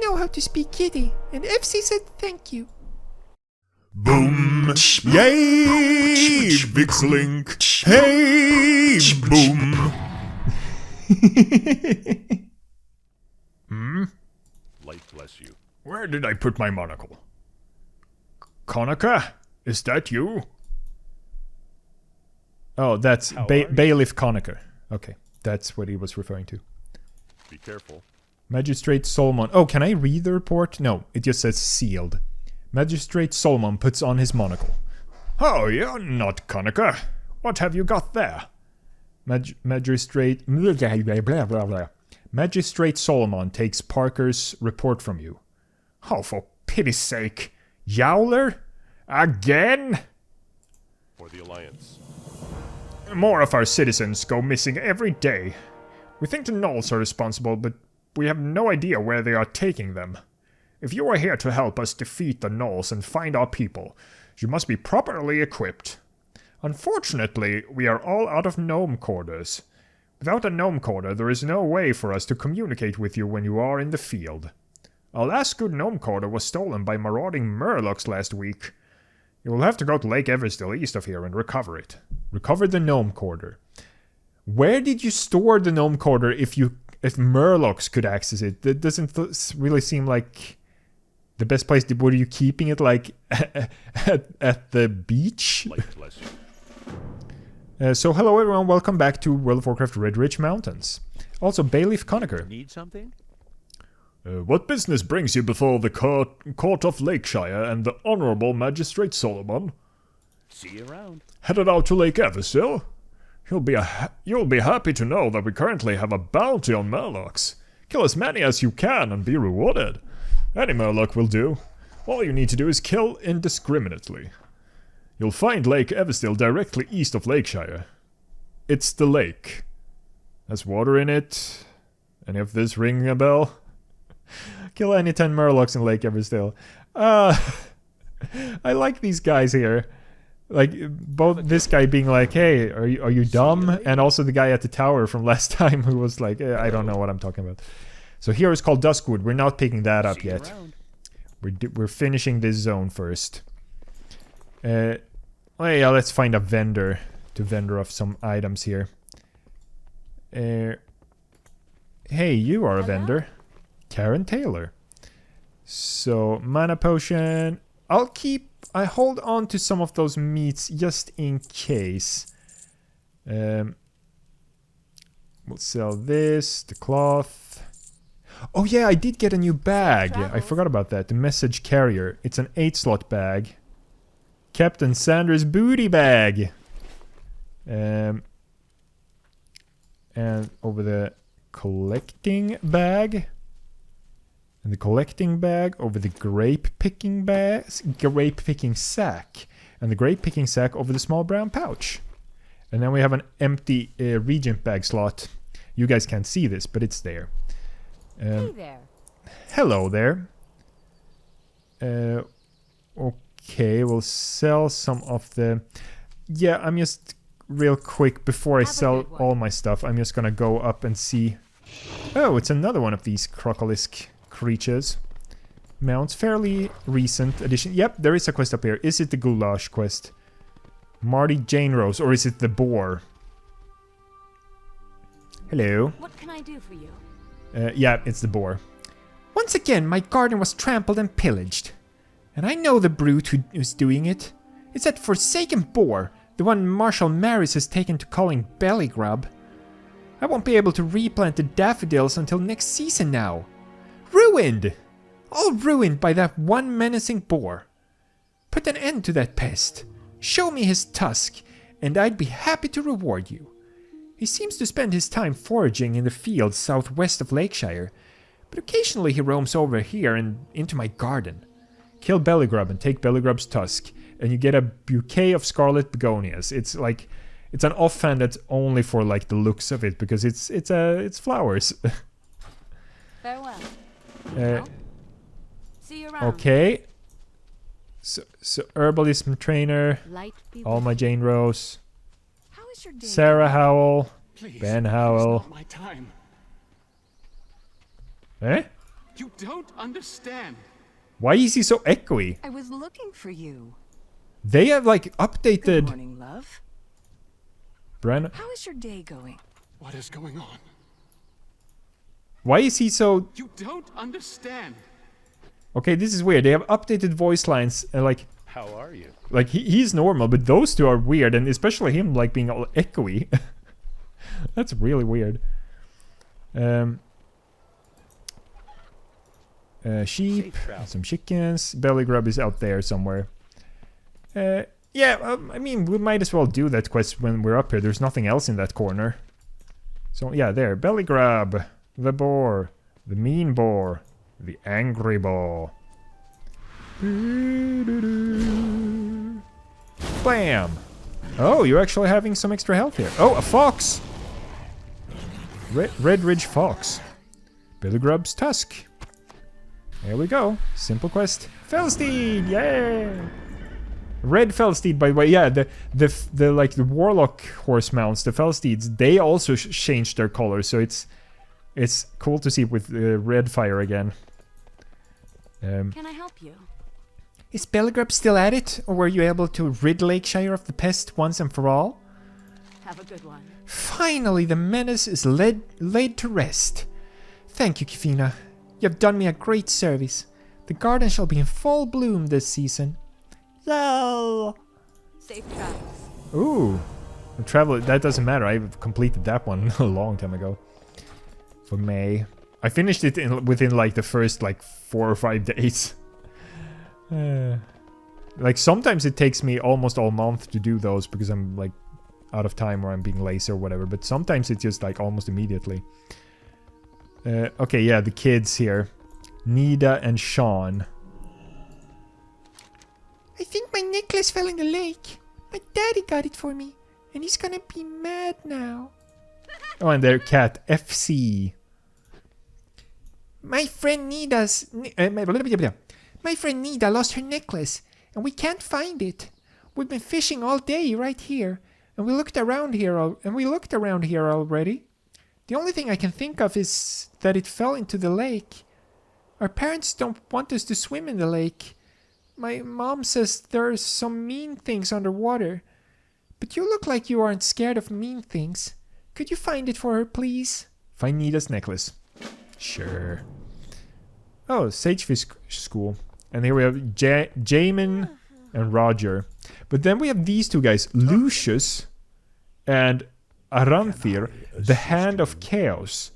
know how to speak kitty, and FC said thank you. Boom! Yay! VikzeLink! Hey! Boom! Light bless you. Where did I put my monocle? Conica? Is that you? Oh, that's Bailiff Conica. Okay, that's what he was referring to. Be careful. Magistrate Solomon. Oh, can I read the report? No, it just says sealed. Magistrate Solomon puts on his monocle. Oh, you're not Conica. What have you got there? Magistrate... blah, blah, blah. Magistrate Solomon takes Parker's report from you. Oh, for pity's sake. Yowler? Again? For the Alliance. More of our citizens go missing every day. We think the Gnolls are responsible, but we have no idea where they are taking them. If you are here to help us defeat the Gnolls and find our people, you must be properly equipped. Unfortunately, we are all out of gnome quarters. Without a gnome quarter, there is no way for us to communicate with you when you are in the field. Our last good gnome quarter was stolen by marauding Murlocs last week. You will have to go to Lake Everstill east of here and recover it. Recover the gnome quarter. Where did you store the gnome quarter if Murlocs could access it? That doesn't really seem like the best place. Were you keeping it like at the beach? Light bless you. So hello everyone, welcome back to World of Warcraft Redridge Mountains. Also Bailiff Conacher. Need something? What business brings you before the court of Lakeshire and the Honourable Magistrate Solomon? See you around. Headed out to Lake Everstill? You'll be happy to know that we currently have a bounty on Murlocs. Kill as many as you can and be rewarded. Any Murloc will do. All you need to do is kill indiscriminately. You'll find Lake Everstill directly east of Lakeshire. It's the lake. Has water in it. Any of this ringing a bell? Kill any 10 Murlocs in Lake Everstill. I like these guys here. Like, both this guy being like, hey, are you dumb? And also the guy at the tower from last time who was like, I don't know what I'm talking about. So here is called Duskwood. We're not picking that up yet. We're finishing this zone first. Oh yeah, let's find a vendor to vendor off some items here. Hey, you are a vendor. Karen Taylor. So, mana potion. I hold on to some of those meats just in case. We'll sell this, the cloth. Oh yeah, I did get a new bag. I forgot about that. The message carrier. It's an 8-slot bag. Captain Sanders' booty bag. And over the collecting bag. And the collecting bag over the grape picking sack. And the grape picking sack over the small brown pouch. And then we have an empty regent bag slot. You guys can't see this, but it's there. Hey there. Hello there. Okay, we'll sell some of the... Yeah, I'm just real quick before I sell all my stuff. I'm just gonna go up and see... Oh, it's another one of these crocolisk creatures. Mounts, fairly recent addition. Yep, there is a quest up here. Is it the Goulash quest? Marty Jane Rose, or is it the boar? Hello. What can I do for you? Yeah, it's the boar. Once again, my garden was trampled and pillaged. And I know the brute who's doing it. It's that forsaken boar, the one Marshal Maris has taken to calling Bellygrub. I won't be able to replant the daffodils until next season now. Ruined! All ruined by that one menacing boar. Put an end to that pest. Show me his tusk, and I'd be happy to reward you. He seems to spend his time foraging in the fields southwest of Lakeshire, but occasionally he roams over here and into my garden. Kill Bellygrub and take Bellygrub's tusk, and you get a bouquet of scarlet begonias. It's like, it's an offhand that's only for like the looks of it, because it's flowers. Farewell. See you around. Okay. So herbalism trainer, Light be all with my Jane Rose, How is your day? Sarah Howell, Please, Ben it's Howell. not my time. Eh? You don't understand. Why is he so echoey? I was looking for you. They have like Good updated morning, love. Bran. How is your day going? What is going on? Why is he so... You don't understand. Okay, this is weird. They have updated voice lines and like... How are you? Like, he's normal, but those two are weird, and especially him, like, being all echoey. That's really weird. Sheep, some chickens. Bellygrub is out there somewhere. Yeah, I mean, we might as well do that quest when we're up here. There's nothing else in that corner. So, yeah, there. Bellygrub, the boar, the mean boar, the angry boar. Bam! Oh, you're actually having some extra health here. Oh, a fox! Redridge fox. Bellygrub's tusk. There we go. Simple quest. Felsteed! Yeah! Red Felsteed, by the way. Yeah, the like the Warlock horse mounts, the Felsteeds, they also changed their color, so it's cool to see with red fire again. Can I help you? Is Bellygrub still at it, or were you able to rid Lakeshire of the pest once and for all? Have a good one. Finally, the menace is laid to rest. Thank you, Kefina. You have done me a great service. The garden shall be in full bloom this season. Yo! Safe travels. Ooh. Travel, that doesn't matter. I've completed that one a long time ago. For May. I finished it within like the first like 4 or 5 days. Like sometimes it takes me almost all month to do those because I'm like out of time or I'm being lazy or whatever, but sometimes it's just like almost immediately. Okay, yeah, the kids here. Nida and Sean. I think my necklace fell in the lake. My daddy got it for me, and he's gonna be mad now. Oh, and their cat, FC. My friend Nida lost her necklace, and we can't find it. We've been fishing all day right here, and we looked around here already. The only thing I can think of is that it fell into the lake. Our parents don't want us to swim in the lake. My mom says there are some mean things underwater. But you look like you aren't scared of mean things. Could you find it for her, please? Find Nida's necklace. Sure. Oh, Sagefish School. And here we have Jamin and Roger. But then we have these two guys, Lucius and Aranthir, the Hand of Chaos.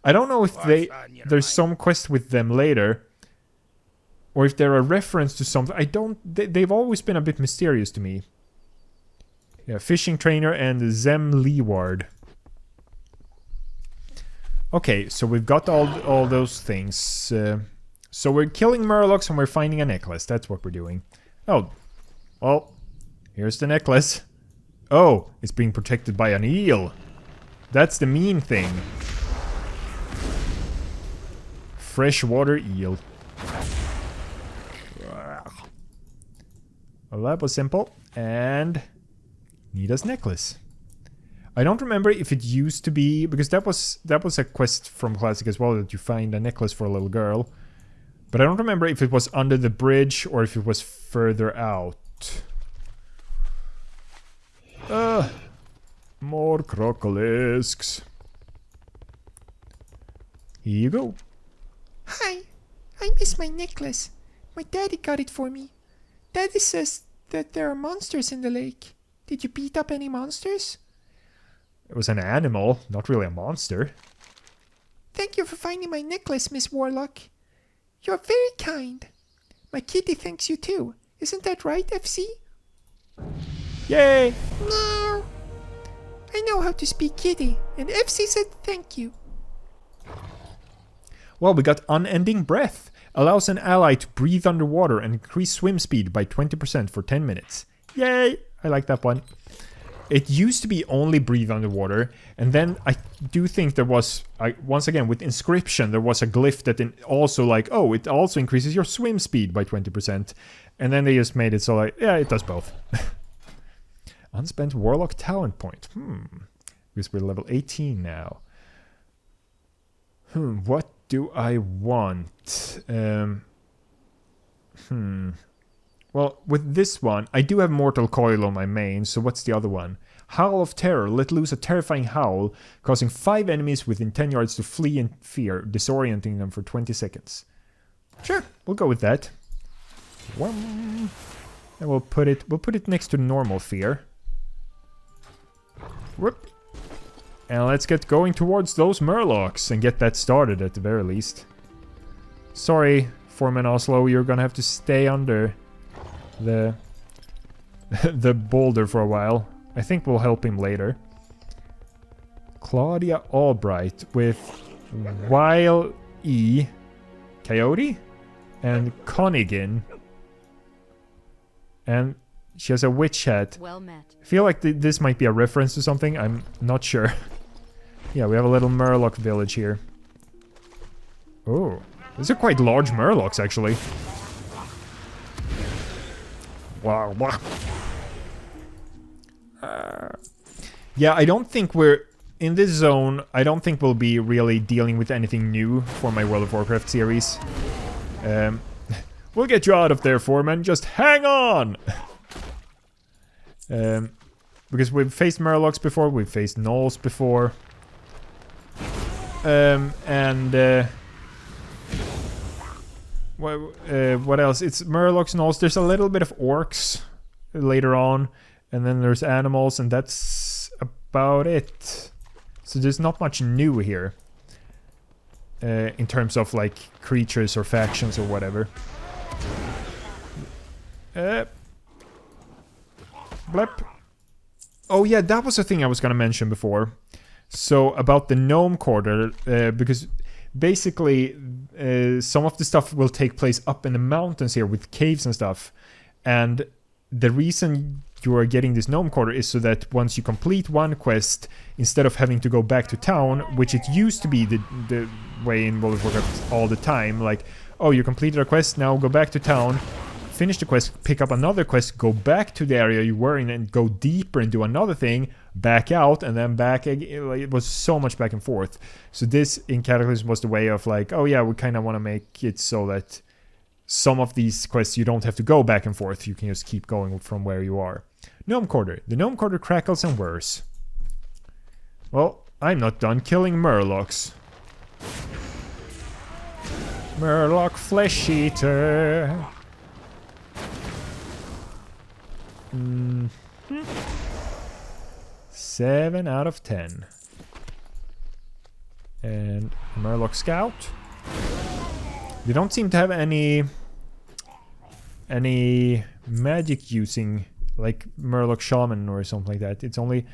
I don't know if there's some quest with them later, or if they're a reference to something. They've always been a bit mysterious to me. Yeah, Fishing Trainer and Zem Leeward. Okay, so we've got all those things. So we're killing Murlocs and we're finding a necklace. That's what we're doing. Oh, well, here's the necklace. Oh, it's being protected by an eel. That's the mean thing. Freshwater eel. Well, that was simple. And Nida's necklace. I don't remember if it used to be, because that was a quest from Classic as well, that you find a necklace for a little girl. But I don't remember if it was under the bridge or if it was further out. More crocolisks. Here you go. Hi, I miss my necklace. My daddy got it for me. Daddy says that there are monsters in the lake. Did you beat up any monsters? It was an animal, not really a monster. Thank you for finding my necklace, Miss Warlock. You're very kind. My kitty thanks you too. Isn't that right, FC? Yay! No. I know how to speak kitty, and FC said thank you. Well, we got Unending Breath. Allows an ally to breathe underwater and increase swim speed by 20% for 10 minutes. Yay! I like that one. It used to be only breathe underwater, and then I do think there was, once again, with Inscription, there was a glyph that also like, oh, it also increases your swim speed by 20%. And then they just made it so like, yeah, it does both. Unspent Warlock Talent Point. Because we're level 18 now. What do I want? Well, with this one, I do have Mortal Coil on my main, so what's the other one? Howl of Terror. Let loose a terrifying howl, causing 5 enemies within 10 yards to flee in fear, disorienting them for 20 seconds. Sure, we'll go with that. And we'll put it next to normal fear. Whoop. And let's get going towards those Murlocs and get that started at the very least. Sorry, Foreman Oslo, you're gonna have to stay under the the boulder for a while. I think we'll help him later. Claudia Albright with Wile E, Coyote, and Connigan. And she has a witch hat. Well met. I feel like this might be a reference to something. I'm not sure. Yeah, we have a little Murloc village here. Oh, these are quite large Murlocs, actually. Wow. Yeah, I don't think we're... In this zone, I don't think we'll be really dealing with anything new for my World of Warcraft series. We'll get you out of there, Foreman. Just hang on! Because we've faced Murlocs before, we've faced Gnolls before. What else? It's Murlocs, Gnolls. There's a little bit of orcs later on. And then there's animals, and that's about it. So there's not much new here. In terms of, like, creatures or factions or whatever. Blep. Oh yeah, that was a thing I was gonna mention before. So, about the Gnome Quarter, because basically some of the stuff will take place up in the mountains here with caves and stuff. And the reason you are getting this Gnome Quarter is so that once you complete one quest, instead of having to go back to town, which it used to be the way in World of Warcraft all the time, like, oh, you completed a quest, now go back to town, finish the quest, pick up another quest, go back to the area you were in and go deeper and do another thing, back out, and then back again. It was so much back and forth. So this in Cataclysm was the way of like, oh yeah, we kind of want to make it so that some of these quests you don't have to go back and forth, you can just keep going from where you are. Gnome Quarter. The Gnome Quarter crackles and whirs. Well, I'm not done killing Murlocs. Murloc Flesh Eater. 7 out of 10. And Murloc Scout. They don't seem to have any magic using, like Murloc Shaman or something like that. It's only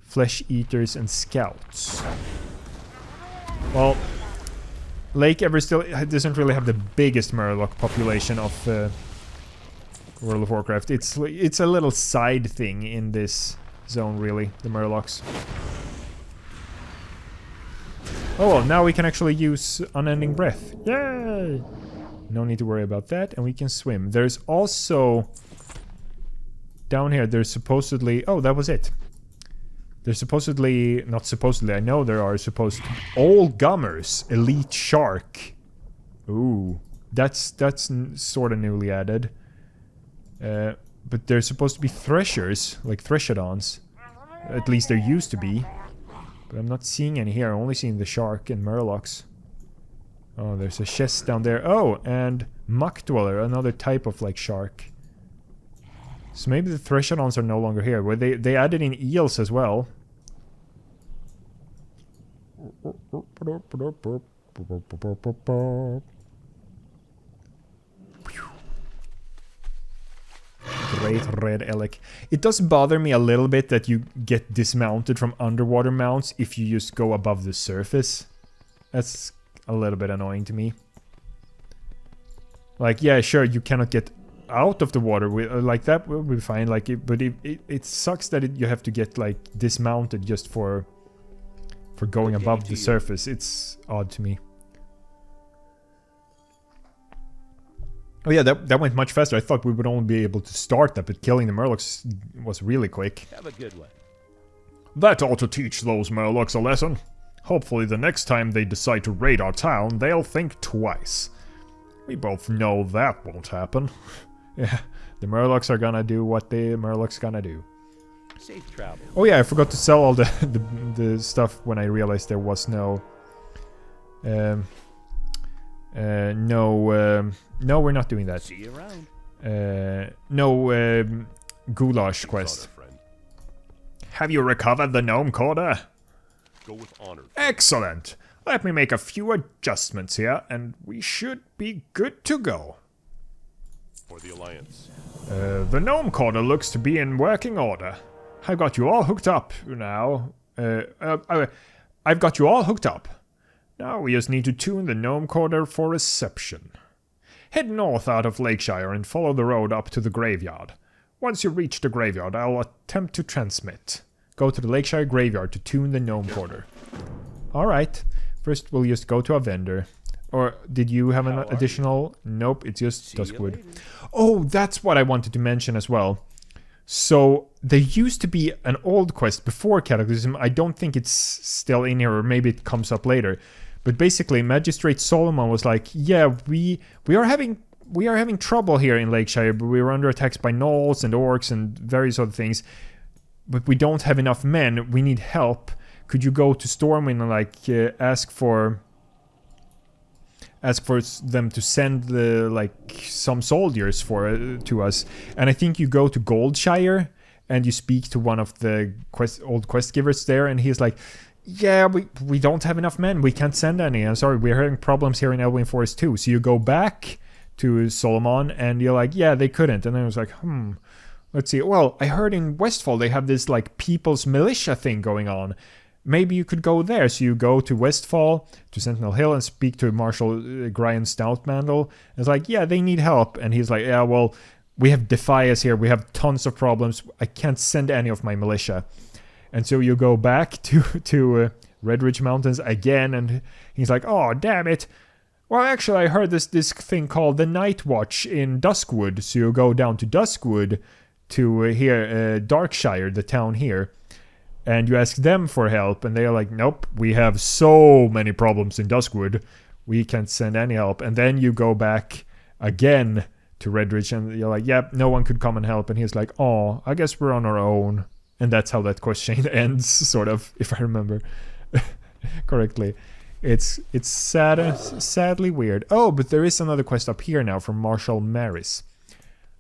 Flesh Eaters and Scouts. Well, Lake Everstill doesn't really have the biggest Murloc population of World of Warcraft. It's a little side thing in this zone, really, the Murlocs. Oh well, now we can actually use Unending Breath. Yay! No need to worry about that, and we can swim. There's also... Down here, there's supposedly... Oh, that was it. There's supposedly... Not supposedly, I know there are supposed... All Gummers, Elite Shark. Ooh. That's sort of newly added. But there's supposed to be Threshers, like Threshodons. At least there used to be. But I'm not seeing any here, I'm only seeing the Shark and Murlocs. Oh, there's a chest down there. Oh, and Muck Dweller, another type of, like, shark. So maybe the Threshodons are no longer here. Well, they added in eels as well. Great Red Elec. It does bother me a little bit that you get dismounted from underwater mounts if you just go above the surface. That's a little bit annoying to me. Like, yeah, sure, you cannot get out of the water like that will be fine. Like, but it sucks that you have to get like dismounted just for going above the surface. It's odd to me. Oh yeah, that went much faster. I thought we would only be able to start that, but killing the Murlocs was really quick. Have a good one. That ought to teach those Murlocs a lesson. Hopefully the next time they decide to raid our town, they'll think twice. We both know that won't happen. Yeah, the Murlocs are gonna do what the Murlocs gonna do. Safe travel. Oh yeah, I forgot to sell all the stuff when I realized there was no... no, we're not doing that. See you around. No, goulash quest. Honor, friend. Have you recovered the gnome quarter? Go with honor. Excellent! Let me make a few adjustments here, and we should be good to go. For the Alliance. The gnome quarter looks to be in working order. I've got you all hooked up now. I've got you all hooked up. Now we just need to tune the gnome quarter for reception. Head north out of Lakeshire and follow the road up to the graveyard. Once you reach the graveyard, I'll attempt to transmit. Go to the Lakeshire graveyard to tune the gnome quarter. Alright. First we'll just go to a vendor. Or did you have an additional? Nope, it's just Duskwood. Oh, that's what I wanted to mention as well. So, there used to be an old quest before Cataclysm. I don't think it's still in here, or maybe it comes up later. But basically, Magistrate Solomon was like, yeah, we are having trouble here in Lakeshire, but we are under attacks by Gnolls and orcs and various other things. But we don't have enough men. We need help. Could you go to Stormwind and like ask for them to send some soldiers to us? And I think you go to Goldshire and you speak to one of the old quest givers there, and he's like, yeah, we don't have enough men. We can't send any. I'm sorry, we're having problems here in Elwyn Forest too. So you go back to Solomon and you're like, yeah, they couldn't. And then I was like, let's see. Well, I heard in Westfall they have this like people's militia thing going on. Maybe you could go there. So you go to Westfall, to Sentinel Hill, and speak to Marshal Brian Stoutmandel. It's like, yeah, they need help. And he's like, yeah, well, we have Defias here. We have tons of problems. I can't send any of my militia. And so you go back to Redridge Mountains again, and he's like, oh, damn it. Well, actually, I heard this thing called the Night Watch in Duskwood. So you go down to Duskwood to here, Darkshire, the town here. And you ask them for help, and they're like, nope, we have so many problems in Duskwood. We can't send any help. And then you go back again to Redridge, and you're like, yep, no one could come and help. And he's like, oh, I guess we're on our own. And that's how that quest chain ends, sort of, if I remember correctly. It's sadly weird. Oh, but there is another quest up here now from Marshal Maris.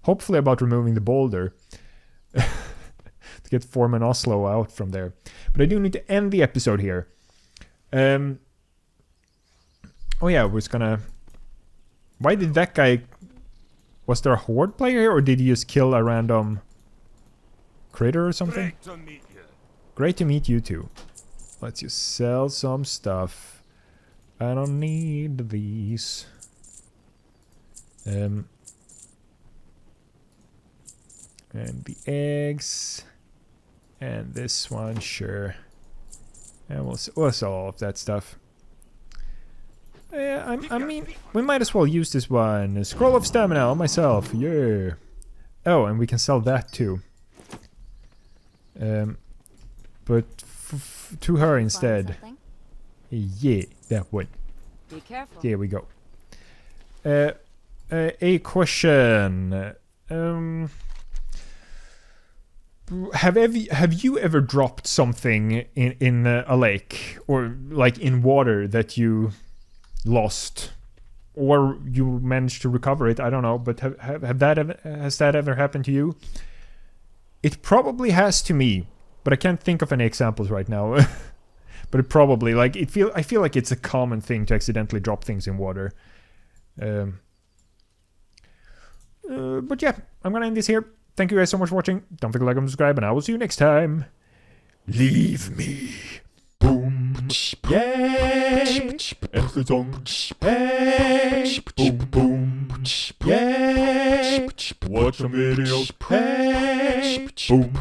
Hopefully about removing the boulder. To get Foreman Oslo out from there. But I do need to end the episode here. Oh yeah, we're just gonna... Why did that guy... Was there a horde player here, or did he just kill a random... critter or something? Great to meet you. Great to meet you too. Let's just sell some stuff. I don't need these. And the eggs. And this one, sure. And we'll sell all of that stuff. Yeah, I mean, we might as well use this one. A scroll of stamina on myself, yeah. Oh, and we can sell that too. But to her instead. Yeah, that one. Be careful. There we go. A question. Have you ever dropped something in a lake, or like in water, that you lost, or you managed to recover it? I don't know, but has that ever happened to you? It probably has to me, but I can't think of any examples right now. But it probably, like, I feel like it's a common thing to accidentally drop things in water. But yeah, I'm gonna end this here. Thank you guys so much for watching. Don't forget to like and subscribe, and I will see you next time. Leave me. Boom. Yay. Hey. Boom. Boom. Yay. Watch some videos. Hey. Boom.